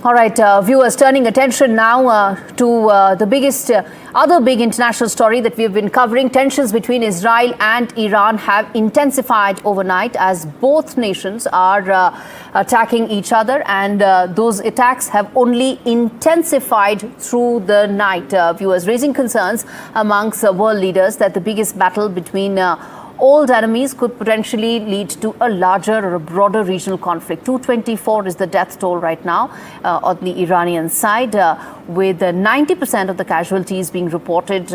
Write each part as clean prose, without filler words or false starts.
All right, viewers, turning attention now to the biggest other big international story that we've been covering. Tensions between Israel and Iran have intensified overnight as both nations are attacking each other, and those attacks have only intensified through the night. Viewers, raising concerns amongst world leaders that the biggest battle between old enemies could potentially lead to a larger or a broader regional conflict. 224 is the death toll right now on the Iranian side, with 90% of the casualties being reported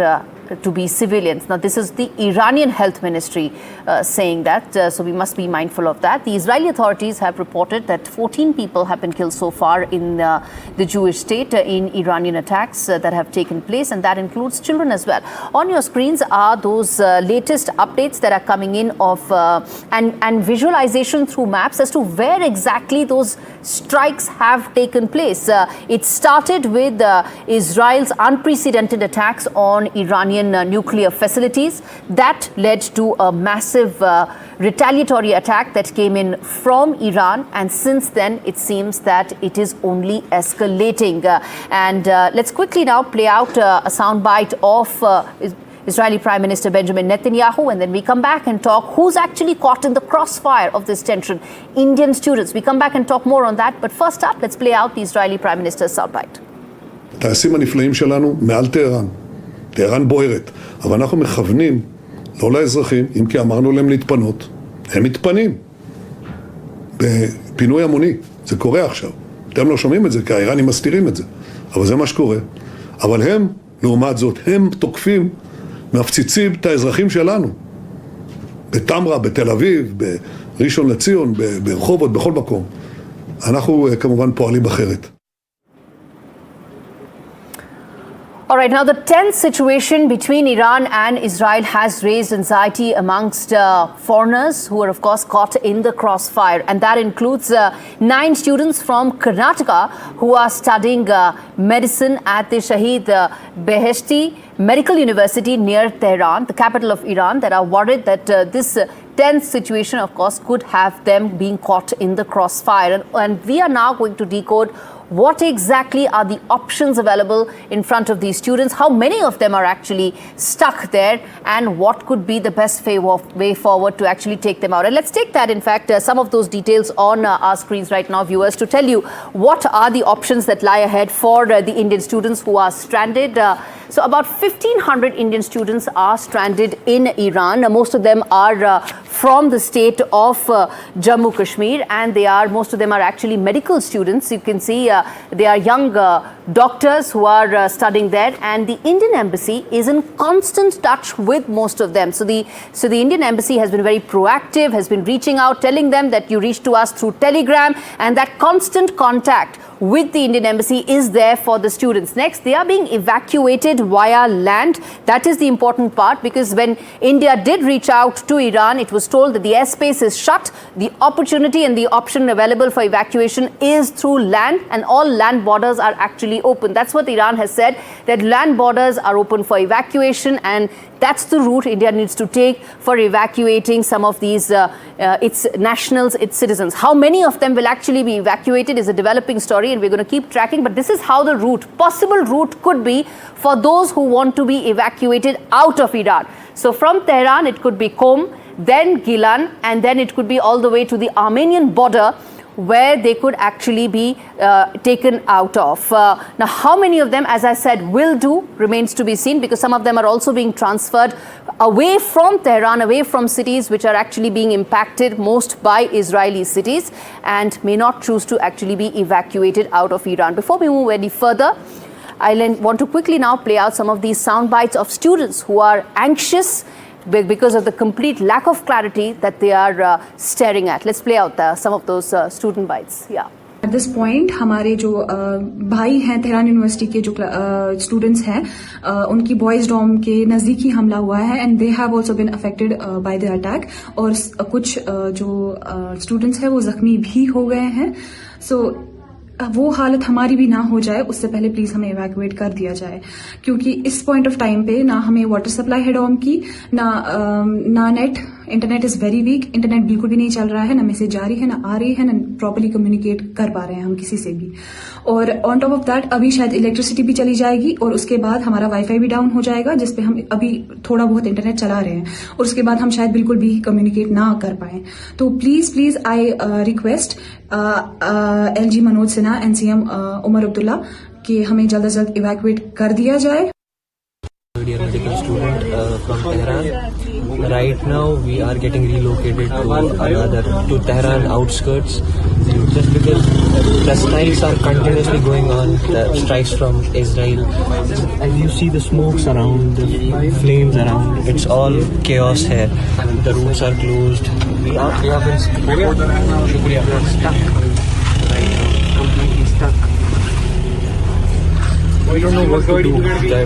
to be civilians. Now, this is the Iranian Health Ministry saying that, so we must be mindful of that. The Israeli authorities have reported that 14 people have been killed so far in the Jewish state in Iranian attacks that have taken place, and that includes children as well. On your screens are those latest updates that are coming in of and visualization through maps as to where exactly those strikes have taken place. It started with Israel's unprecedented attacks on Iranian nuclear facilities. That led to a massive retaliatory attack that came in from Iran, and since then it seems that it is only escalating. Let's quickly now play out a soundbite of Israeli Prime Minister Benjamin Netanyahu, and then we come back and talk who's actually caught in the crossfire of this tension. Indian students. We come back and talk more on that, but first up, let's play out the Israeli Prime Minister's soundbite. הטייסים הנפלאים שלנו מעל טהרן. טהרן בוערת, אבל אנחנו מכוונים לא לאזרחים, אם כי אמרנו להם להתפנות. הם מתפנים בפינוי המוני. זה קורה עכשיו. אתם לא שומעים את זה, כי האיראנים מסתירים את זה. אבל זה מה שקורה. אבל הם, לעומת זאת, הם תוקפים, מפציצים את האזרחים שלנו. בתמרה, בתל אביב, בראשון לציון, ברחובות, בכל מקום. אנחנו כמובן פועלים אחרת. All right, now the tense situation between Iran and Israel has raised anxiety amongst foreigners who are, of course, caught in the crossfire. And that includes 9 students from Karnataka who are studying medicine at the Shahid Beheshti Medical University near Tehran, the capital of Iran, that are worried that this tense situation, of course, could have them being caught in the crossfire. And we are now going to decode what exactly are the options available in front of these students, how many of them are actually stuck there, and what could be the best way forward to actually take them out. And let's take that, in fact, some of those details on our screens right now, viewers, to tell you what are the options that lie ahead for the Indian students who are stranded. So about 1,500 Indian students are stranded in Iran. Most of them are from the state of Jammu Kashmir, and most of them are actually medical students. You can see they are young doctors who are studying there, and the Indian embassy is in constant touch with most of them. So the Indian embassy has been very proactive, has been reaching out, telling them that you reach to us through Telegram, and that constant contact with the Indian embassy is there for the students. Next, they are being evacuated via land. That is the important part, because when India did reach out to Iran, it was told that the airspace is shut. The opportunity and the option available for evacuation is through land, and all land borders are actually open. That's what Iran has said, that land borders are open for evacuation, and that's the route India needs to take for evacuating some of these its nationals, its citizens. How many of them will actually be evacuated is a developing story, and we're going to keep tracking. But this is how the possible route could be for those who want to be evacuated out of Iran. So from Tehran, it could be Qom, then Gilan, and then it could be all the way to the Armenian border, where they could actually be taken out of. Now, how many of them, as I said, will do remains to be seen, because some of them are also being transferred away from Tehran, away from cities which are actually being impacted most by Israeli cities, and may not choose to actually be evacuated out of Iran. Before we move any further, I want to quickly now play out some of these sound bites of students who are anxious because of the complete lack of clarity that they are staring at. Let's play out some of those student bites. Yeah. At this point, हमारे जो भाई हैं Tehran university के जो students हैं, उनकी boys Dom के नजदीक ही हमला हुआ है, and they have also been affected by the attack, और कुछ जो स्टूडेंट्स हैं वो जख्मी भी हो गए हैं. सो वो हालत हमारी भी ना हो जाए, उससे पहले प्लीज हमें इवैक्यूएट कर दिया जाए, क्योंकि इस पॉइंट ऑफ टाइम पे ना हमें वाटर सप्लाई है डॉम की, ना net internet is very weak, internet बिल्कुल भी नहीं चल रहा है, ना मैसेज जा रही है, ना आ रही है, ना प्रॉपर्ली कम्युनिकेट कर पा रहे हैं हम किसी से भी। और ऑन टॉप ऑफ दैट अभी शायद इलेक्ट्रिसिटी भी चली जाएगी और उसके बाद हमारा वाईफाई भी डाउन हो जाएगा, जिसपे हम अभी थोड़ा बहुत इंटरनेट चला रहे हैं, और उसके बाद हम शायद बिल्कुल भी कम्युनिकेट ना कर पाए। तो please I request LG Manoj Sinha and CM Omar Abdullah कि हमें जल्द से जल्द इवैक्यूएट कर दिया जाए। Dear medical student from Tehran. Right now we are getting relocated to Tehran outskirts, just because the strikes are continuously going on. The strikes from Israel, and you see the smokes around, the flames around. It's all chaos here. The roads are closed. We have been stuck right now, completely stuck. We don't know what to do. The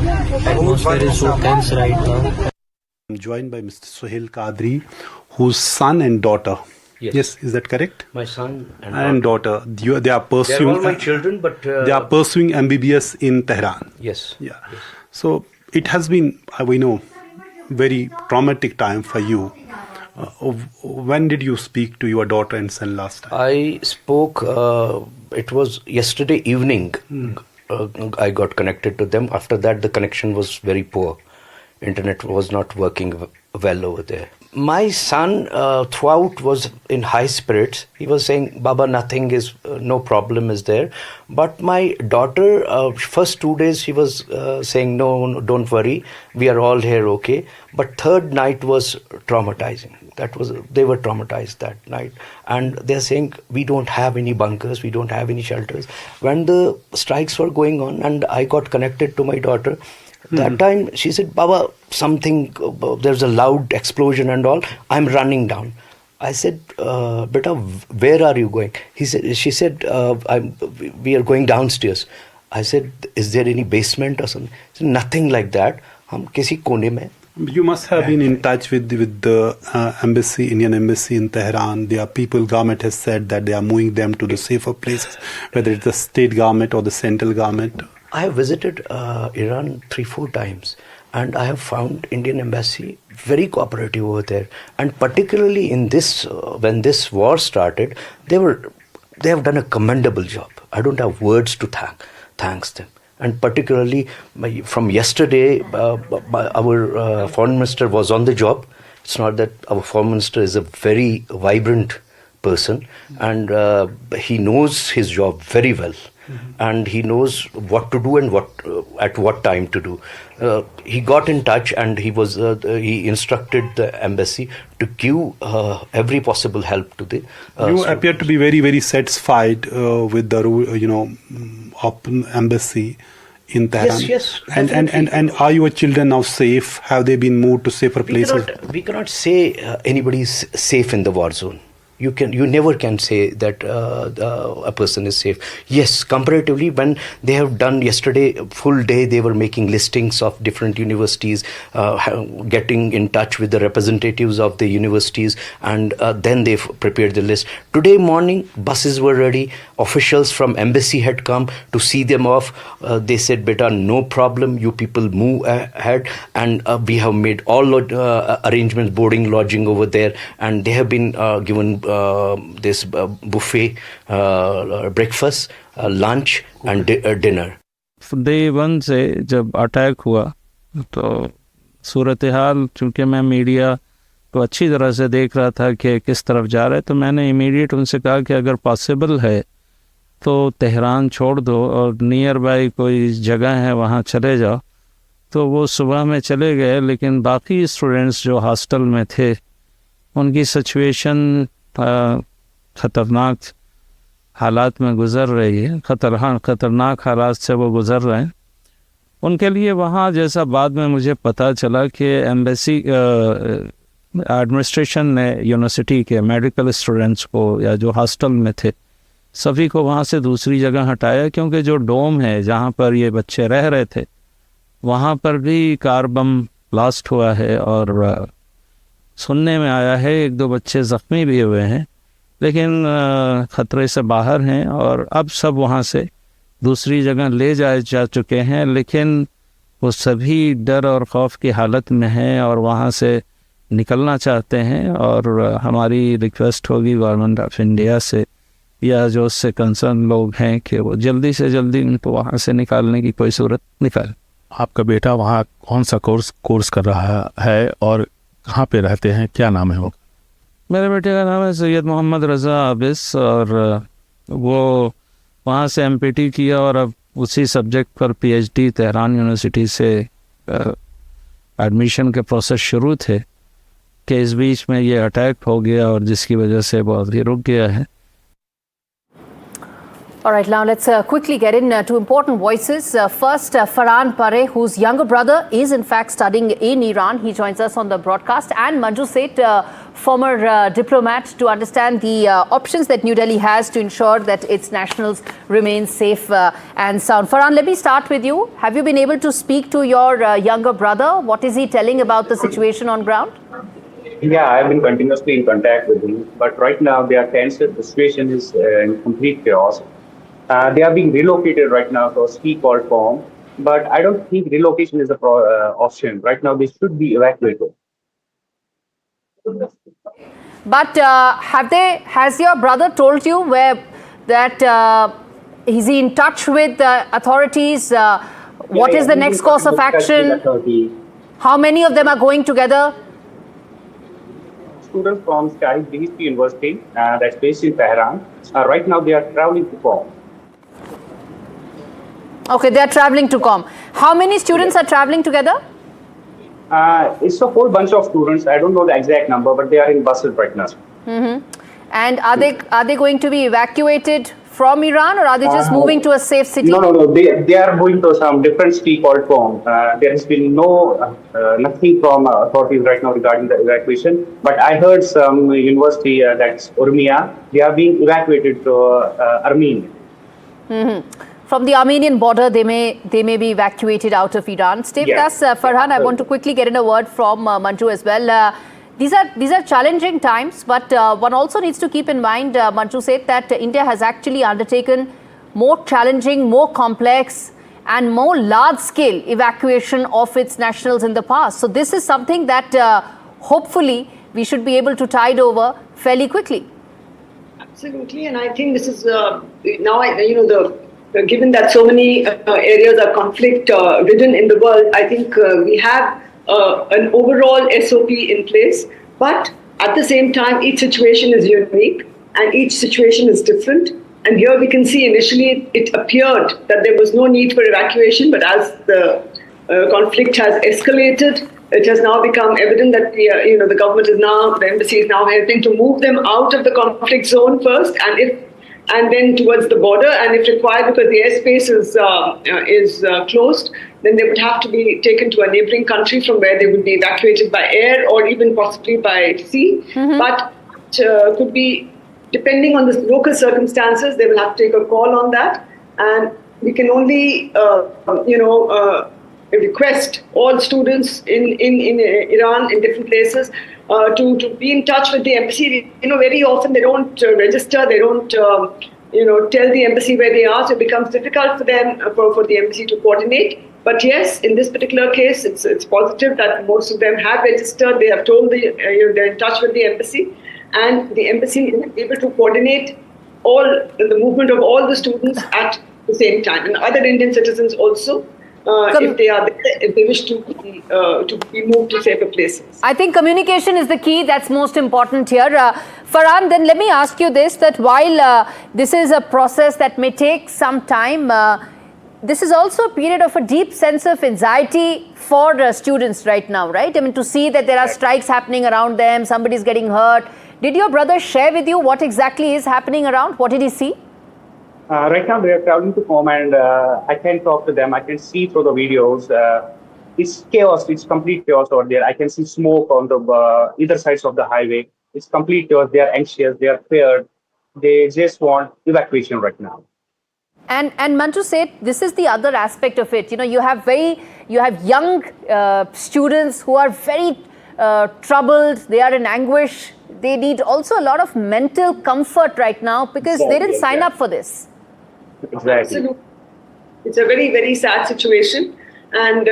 atmosphere is so tense right now. I'm joined by Mr. Sohail Kadri, whose son and daughter. Yes, is that correct? My son And daughter. They are pursuing. They're all my children, but they are pursuing MBBS in Tehran. yes. Yeah. So it has been, we know, very traumatic time for you. When did you speak to your daughter and son last time? I spoke. It was yesterday evening. I got connected to them. After that, the connection was very poor. Internet was not working well over there. My son throughout was in high spirits. He was saying, Baba, nothing is, no problem is there. But my daughter, first 2 days she was saying, no, don't worry, we are all here okay. But third night was traumatizing. They were traumatized that night. And they're saying, we don't have any bunkers, we don't have any shelters. When the strikes were going on and I got connected to my daughter, that time she said, Baba, something, there's a loud explosion and all, I'm running down. I said, Beta, where are you going? She said, we are going downstairs. I said, is there any basement or something? She said, nothing like that. हम किसी कोने में. You must have been in touch with the embassy, Indian embassy in Tehran. Their people, government has said that they are moving them to the safer places, whether it's the state government or the central government. I have visited Iran 3-4 times, and I have found Indian embassy very cooperative over there. And particularly in this, when this war started, they have done a commendable job. I don't have words to thanks them. And particularly from yesterday, our foreign minister was on the job. It's not that our foreign minister is a very vibrant person, and he knows his job very well. And he knows what to do and at what time to do. He got in touch and he instructed the embassy to give every possible help to the. You appear to be very, very satisfied with the embassy in Tehran. Yes. And are your children now safe? Have they been moved to safer places? We cannot say anybody is safe in the war zone. You never can say that a person is safe. Yes, comparatively, when they have done yesterday full day, they were making listings of different universities, getting in touch with the representatives of the universities, and then they prepared the list. Today morning, buses were ready. Officials from embassy had come to see them off. They said, "Beta, no problem. You people move ahead." And we have made all arrangements, boarding, lodging over there, and they have been given this buffet, breakfast, lunch and dinner. Day 1 से जब attack हुआ तो सूरत हाल, चूँकि मैं media को अच्छी तरह से देख रहा था कि किस तरफ जा रहा है, तो मैंने इमीडिएट उनसे कहा कि अगर पॉसिबल है तो तेहरान छोड़ दो और नियर बाई कोई जगह है वहाँ चले जाओ। तो वो सुबह में चले गए, लेकिन बाकी स्टूडेंट्स जो हॉस्टल में थे उनकी सिचुएशन ख़तरनाक हालात में गुज़र रही है, ख़तरनाक हालात से वो गुज़र रहे हैं। उनके लिए वहाँ, जैसा बाद में मुझे पता चला कि एम्बेसी एडमिनिस्ट्रेशन ने यूनिवर्सिटी के मेडिकल स्टूडेंट्स को या जो हॉस्टल में थे सभी को वहाँ से दूसरी जगह हटाया, क्योंकि जो डोम है जहाँ पर ये बच्चे रह रहे थे वहाँ पर भी कार बम ब्लास्ट हुआ है, और सुनने में आया है 1-2 बच्चे ज़ख्मी भी हुए हैं, लेकिन ख़तरे से बाहर हैं और अब सब वहाँ से दूसरी जगह ले जाए जा चुके हैं। लेकिन वो सभी डर और खौफ की हालत में हैं और वहाँ से निकलना चाहते हैं, और हमारी रिक्वेस्ट होगी गवर्नमेंट ऑफ इंडिया से या जो उससे कंसर्न लोग हैं कि वो जल्दी से जल्दी उनको वहाँ से निकालने की कोई सूरत निकाले। आपका बेटा वहाँ कौन सा कोर्स कर रहा है और कहाँ पे रहते हैं, क्या नाम है वो? मेरे बेटे का नाम है सैयद मोहम्मद रज़ा आबिस, और वो वहाँ से MPT किया और अब उसी सब्जेक्ट पर PhD तेहरान यूनिवर्सिटी से एडमिशन के प्रोसेस शुरू थे कि इस बीच में ये अटैक हो गया और जिसकी वजह से बहुत ही रुक गया है। All right, now let's quickly get in to important voices. First, Farhan Pareh, whose younger brother is in fact studying in Iran. He joins us on the broadcast. And Manju Seth, former diplomat, to understand the options that New Delhi has to ensure that its nationals remain safe and sound. Farhan, let me start with you. Have you been able to speak to your younger brother? What is he telling about the situation on ground? Yeah, I've been continuously in contact with him. But right now, they are tense. The situation is in complete chaos. They are being relocated right now to a ski called Form, but I don't think relocation is the option. Right now, they should be evacuated. But has your brother told you is he in touch with the authorities? What is the next course of action? How many of them are going together? Students from Shahid Beheshti University that's based in Tehran. Right now, they are traveling to Form. Okay, they are traveling to Qom. How many students are traveling together? It's a whole bunch of students. I don't know the exact number, but they are in buses right now. And are they going to be evacuated from Iran, or are they just moving to a safe city? No. They are going to some different city called Qom. There has been nothing from authorities right now regarding the evacuation. But I heard some university that's Urmia. They are being evacuated to Armenia. From the Armenian border, they may be evacuated out of Iran. Stay with us, Farhan. I want to quickly get in a word from Manju as well. These are challenging times, but one also needs to keep in mind, Manju said, that India has actually undertaken more challenging, more complex and more large-scale evacuation of its nationals in the past. So this is something that hopefully we should be able to tide over fairly quickly. Absolutely, and I think this is given that so many areas are conflict-ridden in the world, I think we have an overall SOP in place. But at the same time, each situation is unique and each situation is different. And here we can see initially it appeared that there was no need for evacuation, but as the conflict has escalated, it has now become evident that the government is now, the embassy is now helping to move them out of the conflict zone first, and then towards the border, and if required, because the airspace is closed, then they would have to be taken to a neighboring country from where they would be evacuated by air or even possibly by sea. But could be, depending on the local circumstances, they will have to take a call on that, and we can only, request all students in Iran, in different places, to be in touch with the embassy. Very often they don't register, they don't tell the embassy where they are, so it becomes difficult for them, for the embassy to coordinate. But yes, in this particular case, it's positive that most of them have registered. They have told they're in touch with the embassy, and the embassy is able to coordinate all the movement of all the students at the same time, and other Indian citizens also. If they wish to be moved to safer places. I think communication is the key. That's most important here. Farhan, then let me ask you this, that while this is a process that may take some time, this is also a period of a deep sense of anxiety for students right now, right? I mean, to see that there are strikes happening around them, somebody's getting hurt. Did your brother share with you what exactly is happening around? What did he see? Right now, they are traveling to home, and I can talk to them. I can see through the videos. It's chaos. It's complete chaos over there. I can see smoke on the either sides of the highway. It's complete chaos. They are anxious. They are feared. They just want evacuation right now. And Manju said, this is the other aspect of it. You have young students who are very troubled. They are in anguish. They need also a lot of mental comfort right now because they didn't sign up for this. Exactly. Absolutely. It's a very, very sad situation. And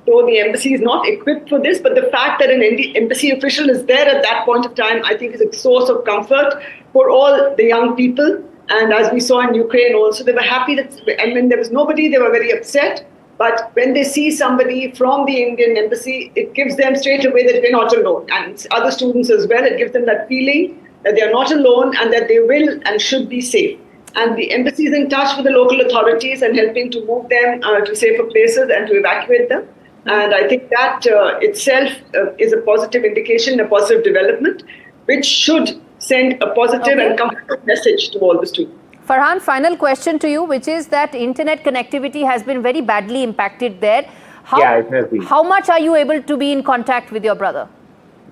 though the embassy is not equipped for this, but the fact that an embassy official is there at that point of time, I think is a source of comfort for all the young people. And as we saw in Ukraine also, they were happy that, and when there was nobody, they were very upset. But when they see somebody from the Indian embassy, it gives them straight away that they're not alone. And other students as well, it gives them that feeling that they are not alone and that they will and should be safe. And the embassy is in touch with the local authorities and helping to move them to safer places and to evacuate them. And I think that itself is a positive indication, a positive development, which should send a positive and comfortable message to all the students. Farhan, final question to you, which is that internet connectivity has been very badly impacted there. Yeah, it has been. How much are you able to be in contact with your brother?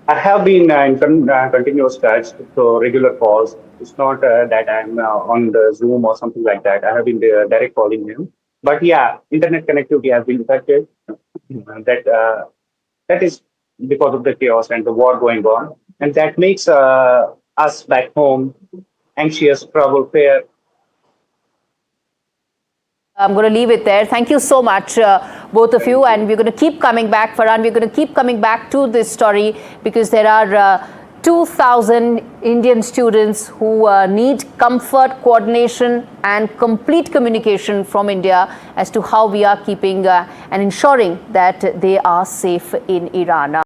I have been in continuous touch, so regular calls. It's not that I'm on the Zoom or something like that. I have been direct calling him. But yeah, internet connectivity has been affected. That is because of the chaos and the war going on. And that makes us back home anxious, troubled, fear. I'm going to leave it there. Thank you so much, both of you. And we're going to keep coming back, Farhan. We're going to keep coming back to this story because there are 2,000 Indian students who need comfort, coordination and complete communication from India as to how we are keeping and ensuring that they are safe in Iran.